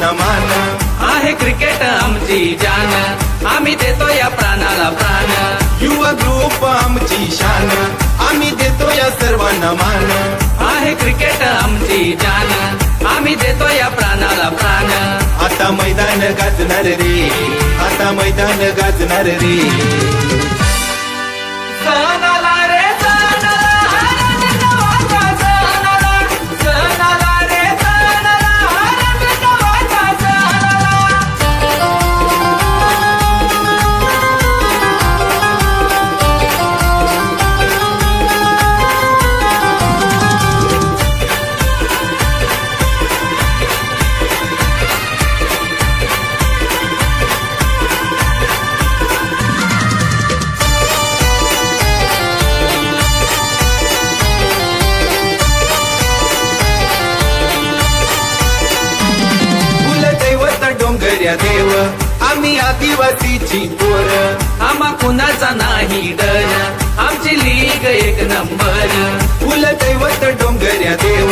सर्वांना मान आहे क्रिकेट आमची जान, आम्ही देतो या प्राणाला प्राण. युवा ग्रुप आमची शान, आम्ही देतो या सर्वांना मान. आहे क्रिकेट आमची जान, आम्ही देतो या प्राणाला प्राण. आता मैदान गाजणार रे, आता मैदान गाजणार रे. सण आला रे सण आला, आनंद गावाचा सण आला. सण आला रे सण आला, आनंद गावाचा सण आला. डोंगर्या देव आम्ही आदिवासीची पोर, आम्हा कुणाचा नाही डर, आमची लीग एक नंबर. कुलदैवत डोंगर्या देव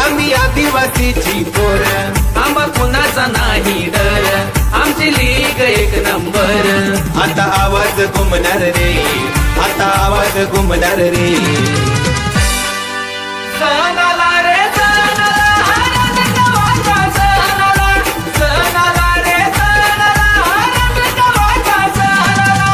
आम्ही आदिवासीची पोर, आम्हा कुणाचा नाही डर, आमची लीग एक नंबर. आता आवाज घुमणार रे, आता आवाज घुमणार रे. सण आला रे सण आला, आनंद गावाचा सण आला. सण आला रे सण आला, आनंद गावाचा सण आला.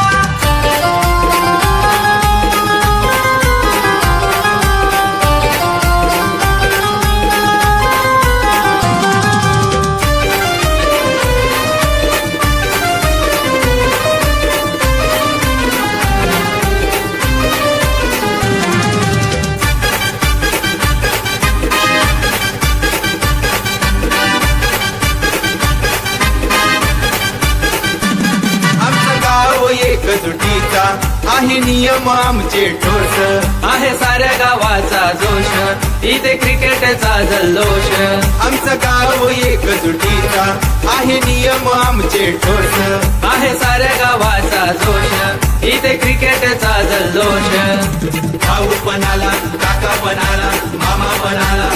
एकजुटीचा आहे नियम आमचे ठोस, आहे साऱ्या गावाचा जोश, इथे क्रिकेटचा जल्लोष. आमचं गाव एकजुटीचा आहे नियम आमचे ठोस, आहे साऱ्या गावाचा जोश, इथे क्रिकेटचा जल्लोष. भाऊ पण आला, काका पण आला, मामा पण आला,